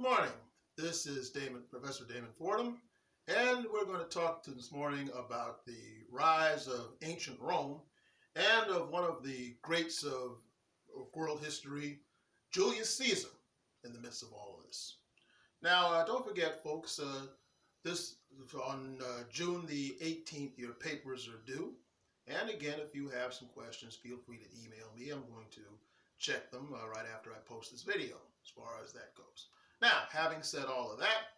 Good morning. This is Damon, Professor Damon Fordham, and we're going to talk this morning about the rise of ancient Rome and of one of the greats of world history, Julius Caesar, in the midst of all of this. Now, don't forget, folks, this on June the 18th, your papers are due. And again, if you have some questions, feel free to email me. I'm going to check them right after I post this video, as far as that goes. Now, having said all of that,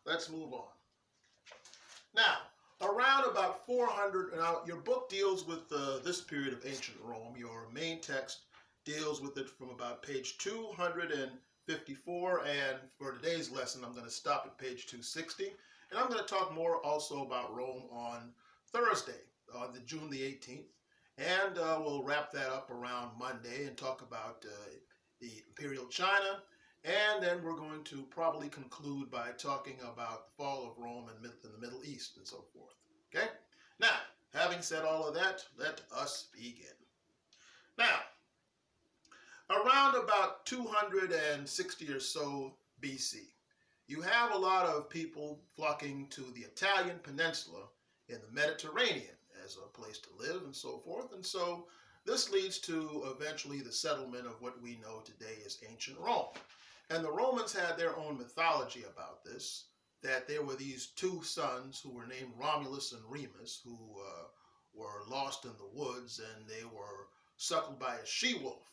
let's move on. Now, around about 400, now your book deals with this period of ancient Rome. Your main text deals with it from about page 254, and for today's lesson, I'm going to stop at page 260. And I'm going to talk more also about Rome on Thursday, on June the 18th. And we'll wrap that up around Monday and talk about the Imperial China. And then we're going to probably conclude by talking about the fall of Rome in the Middle East and so forth. Okay? Now, having said all of that, let us begin. Now, around about 260 or so BC, you have a lot of people flocking to the Italian peninsula in the Mediterranean as a place to live and so forth. And so this leads to eventually the settlement of what we know today as ancient Rome. And the Romans had their own mythology about this, that there were these two sons who were named Romulus and Remus, who were lost in the woods, and they were suckled by a she-wolf.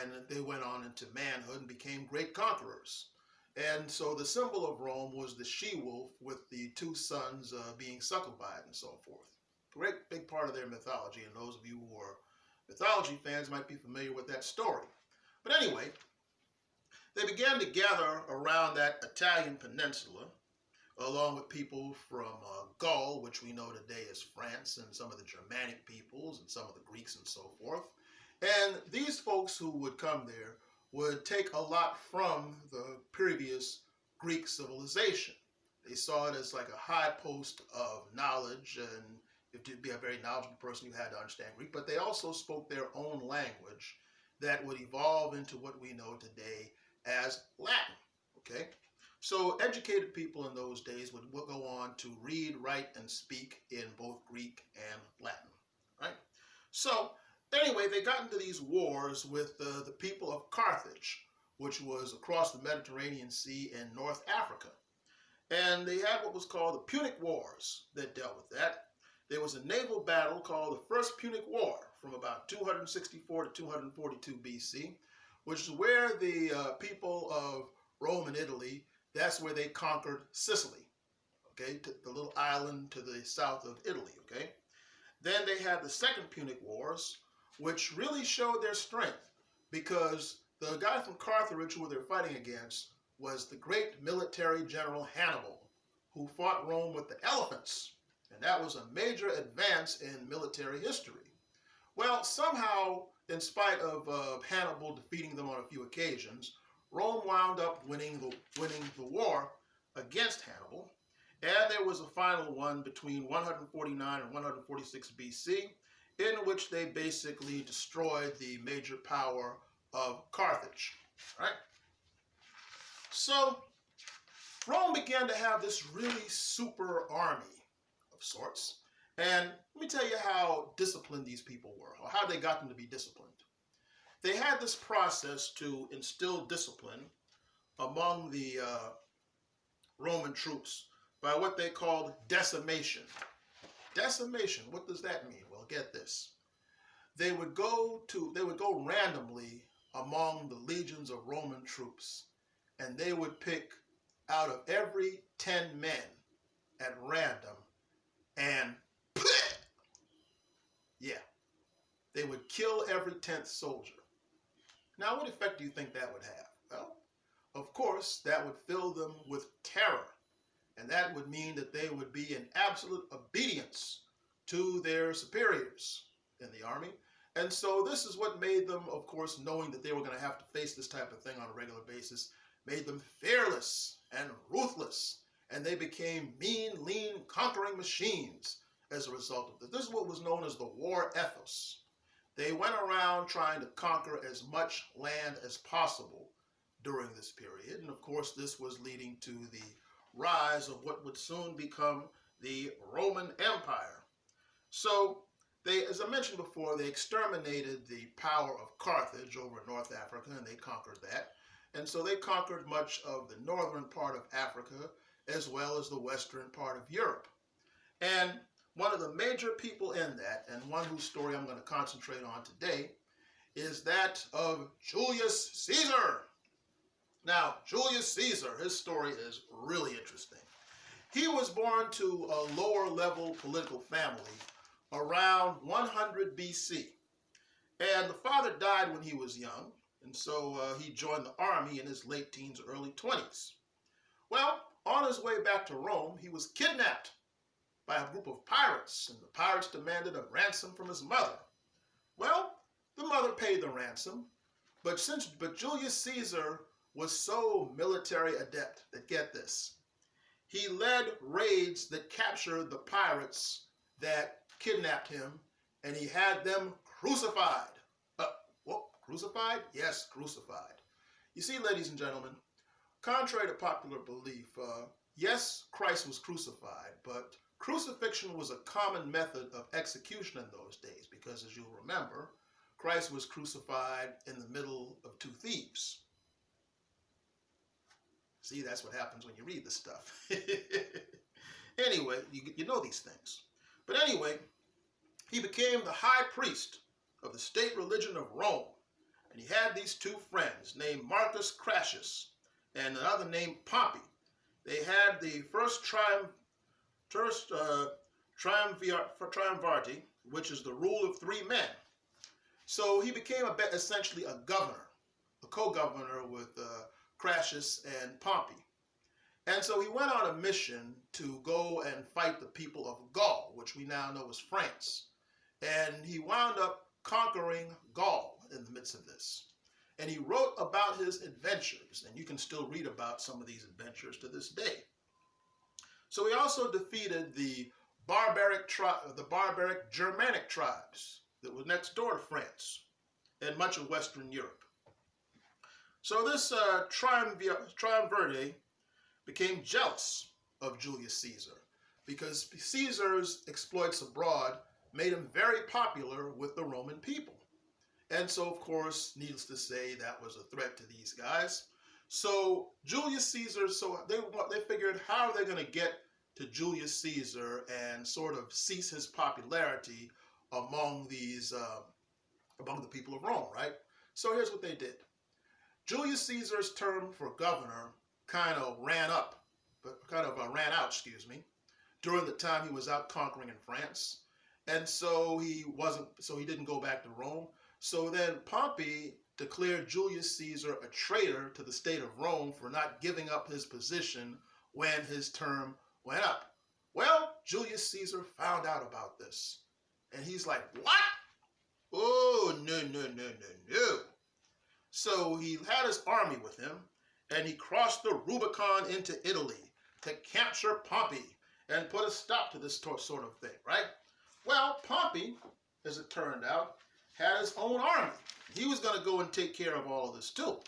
And they went on into manhood and became great conquerors. And so the symbol of Rome was the she-wolf with the two sons being suckled by it and so forth. Great big part of their mythology, and those of you who are mythology fans might be familiar with that story. But anyway, they began to gather around that Italian peninsula, along with people from Gaul, which we know today as France, and some of the Germanic peoples, and some of the Greeks and so forth. And these folks who would come there would take a lot from the previous Greek civilization. They saw it as like a high post of knowledge, and if to be a very knowledgeable person, you had to understand Greek, but they also spoke their own language that would evolve into what we know today as Latin, okay? So educated people in those days would go on to read, write, and speak in both Greek and Latin, right? So anyway, they got into these wars with the people of Carthage, which was across the Mediterranean Sea in North Africa. And they had what was called the Punic Wars that dealt with that. There was a naval battle called the First Punic War from about 264 to 242 BC, which is where the people of Rome and Italy, that's where they conquered Sicily, okay, the little island to the south of Italy, okay? Then they had the Second Punic Wars, which really showed their strength because the guy from Carthage who they were fighting against was the great military general Hannibal, who fought Rome with the elephants, and that was a major advance in military history. Well, somehow, in spite of Hannibal defeating them on a few occasions, Rome wound up winning the war against Hannibal, and there was a final one between 149 and 146 BC, in which they basically destroyed the major power of Carthage, right? So Rome began to have this really super army of sorts. And let me tell you how disciplined these people were, or how they got them to be disciplined. They had this process to instill discipline among the Roman troops by what they called decimation. Decimation, what does that mean? Well, get this. They would go randomly among the legions of Roman troops, and they would pick out of every 10 men at random, and yeah, they would kill every 10th soldier. Now, what effect do you think that would have? Well, of course, that would fill them with terror, and that would mean that they would be in absolute obedience to their superiors in the army. And so this is what made them, of course, knowing that they were going to have to face this type of thing on a regular basis, made them fearless and ruthless, and they became mean, lean, conquering machines as a result of this. This is what was known as the war ethos. They went around trying to conquer as much land as possible during this period. And of course, this was leading to the rise of what would soon become the Roman Empire. So they, as I mentioned before, they exterminated the power of Carthage over North Africa, and they conquered that. And so they conquered much of the northern part of Africa, as well as the western part of Europe. And one of the major people in that, and one whose story I'm going to concentrate on today, is that of Julius Caesar. Now, Julius Caesar, his story is really interesting. He was born to a lower level political family around 100 BC. And the father died when he was young, and so he joined the army in his late teens, early 20s. Well, on his way back to Rome, he was kidnapped by a group of pirates, and the pirates demanded a ransom from his mother. Well, the mother paid the ransom, but Julius Caesar was so military adept that, get this, he led raids that captured the pirates that kidnapped him, and he had them crucified. What? Crucified? Yes, crucified. You see, ladies and gentlemen, contrary to popular belief, yes, Christ was crucified, but crucifixion was a common method of execution in those days because, as you'll remember, Christ was crucified in the middle of two thieves. See, that's what happens when you read this stuff. Anyway, you know these things. But anyway, he became the high priest of the state religion of Rome. And he had these two friends named Marcus Crassus and another named Pompey. They had the first triumvirate, which is the rule of three men. So he became essentially a governor, a co-governor with Crassus and Pompey. And so he went on a mission to go and fight the people of Gaul, which we now know as France. And he wound up conquering Gaul in the midst of this. And he wrote about his adventures, and you can still read about some of these adventures to this day. So he also defeated the barbaric Germanic tribes that were next door to France and much of Western Europe. So this triumvirate became jealous of Julius Caesar because Caesar's exploits abroad made him very popular with the Roman people. And so, of course, needless to say, that was a threat to these guys. So Julius Caesar, they figured, how are they going to get to Julius Caesar and sort of cease his popularity among among the people of Rome, right? So here's what they did. Julius Caesar's term for governor kind of ran out, during the time he was out conquering in France. And so he didn't go back to Rome. So then Pompey declared Julius Caesar a traitor to the state of Rome for not giving up his position when his term went up. Well, Julius Caesar found out about this. And he's like, what? Oh, no. So he had his army with him, and he crossed the Rubicon into Italy to capture Pompey and put a stop to this sort of thing, right? Well, Pompey, as it turned out, had his own army. He was going to go and take care of all of this too.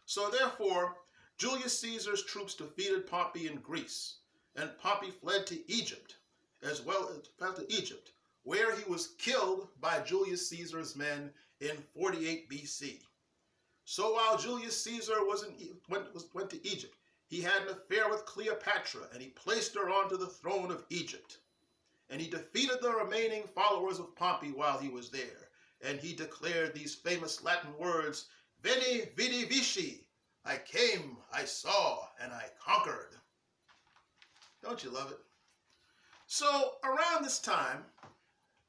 So therefore, Julius Caesar's troops defeated Pompey in Greece, and Pompey fled to Egypt, where he was killed by Julius Caesar's men in 48 BC. So while Julius Caesar went to Egypt, he had an affair with Cleopatra, and he placed her onto the throne of Egypt. And he defeated the remaining followers of Pompey while he was there. And he declared these famous Latin words, Veni, vidi, vici. I came, I saw, and I conquered. Don't you love it? So around this time,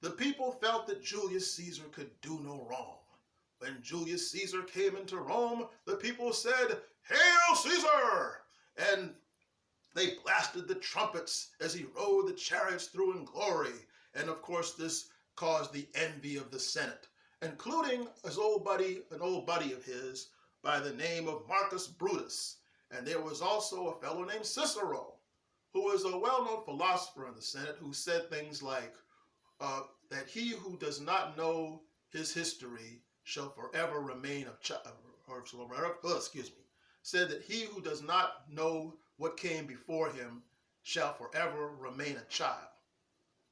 the people felt that Julius Caesar could do no wrong. When Julius Caesar came into Rome, the people said, Hail Caesar! And they blasted the trumpets as he rode the chariots through in glory. And of course, this caused the envy of the Senate, including an old buddy of his by the name of Marcus Brutus. And there was also a fellow named Cicero, who was a well-known philosopher in the Senate, who said things like that he who does not know his history shall forever remain said that he who does not know what came before him shall forever remain a child.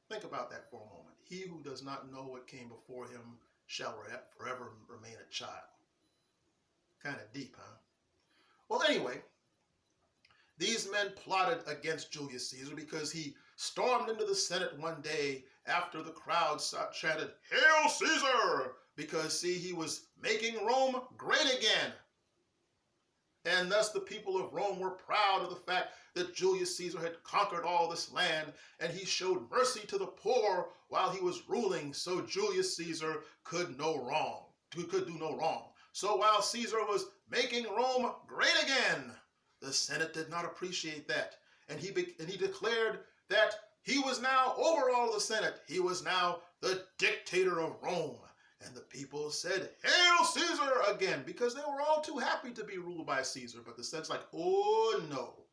Think about that for a moment. He who does not know what came before him shall forever remain a child. Kind of deep, huh? Well, anyway, these men plotted against Julius Caesar because he stormed into the Senate one day after the crowd chanted, "Hail Caesar!" Because, see, he was making Rome great again. And thus the people of Rome were proud of the fact that Julius Caesar had conquered all this land, and he showed mercy to the poor while he was ruling, so Julius Caesar could do no wrong. So while Caesar was making Rome great again, the Senate did not appreciate that, and he declared that he was now over all the Senate. He was now the dictator of Rome. And the people said, "Hail Caesar!" again, because they were all too happy to be ruled by Caesar. But the Senate's like, oh no,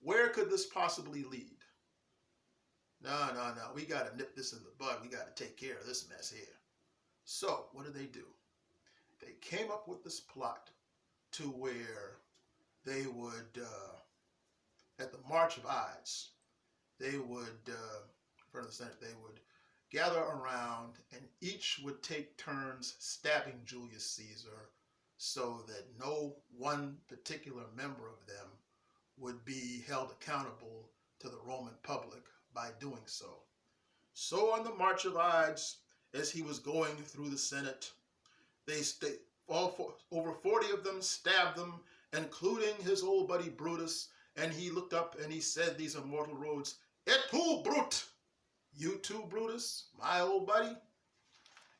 where could this possibly lead? No, we got to nip this in the bud. We got to take care of this mess here. So what did? They came up with this plot to where they would, at the March of Ides, they would, in front of the Senate, they would gather around and each would take turns stabbing Julius Caesar so that no one particular member of them would be held accountable to the Roman public by doing so. So on the March of Ides, as he was going through the Senate, over 40 of them stabbed them, including his old buddy Brutus, and he looked up and he said these immortal words, "Et tu, Brute?" "You too, Brutus, my old buddy?"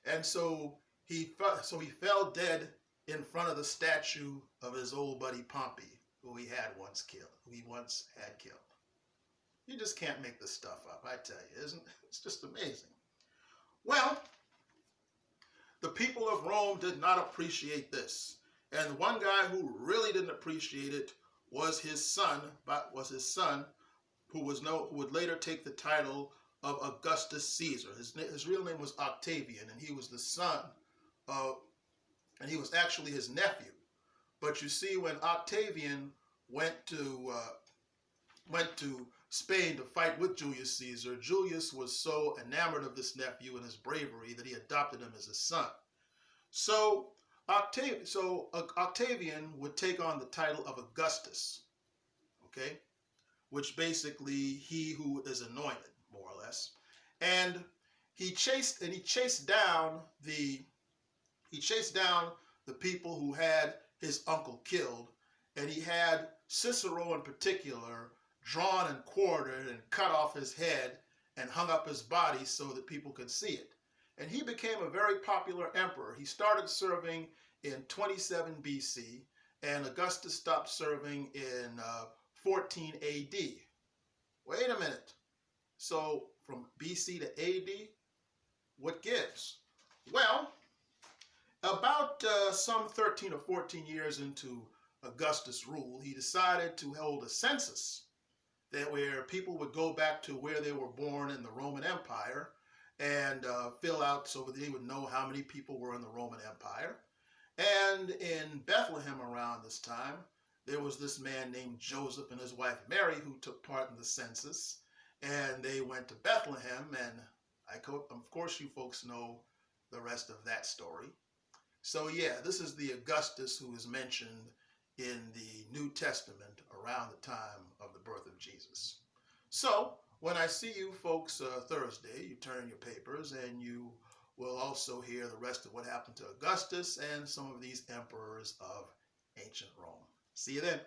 And so he fell dead in front of the statue of his old buddy Pompey, who he once had killed. You just can't make this stuff up, I tell you, isn't it? It's just amazing. Well, the people of Rome did not appreciate this. And one guy who really didn't appreciate it was his son, who would later take the title of Augustus Caesar. His real name was Octavian, and he was the son of, and he was actually his nephew. But you see, when Octavian went to Spain to fight with Julius Caesar, Julius was so enamored of this nephew and his bravery that he adopted him as his son. So Octavian would take on the title of Augustus, okay, which basically he who is anointed, more or less. And he chased down the people who had his uncle killed, and he had Cicero in particular drawn and quartered and cut off his head and hung up his body so that people could see it. And he became a very popular emperor. He started serving in 27 BC, and Augustus stopped serving in 14 AD. Wait a minute. So from BC to AD, what gives? Well, about some 13 or 14 years into Augustus' rule, he decided to hold a census where people would go back to where they were born in the Roman Empire and fill out so that they would know how many people were in the Roman Empire. And in Bethlehem around this time, there was this man named Joseph and his wife Mary who took part in the census. And they went to Bethlehem, and of course you folks know the rest of that story. So yeah, this is the Augustus who is mentioned in the New Testament around the time of the birth of Jesus. So when I see you folks Thursday, you turn your papers and you will also hear the rest of what happened to Augustus and some of these emperors of ancient Rome. See you then.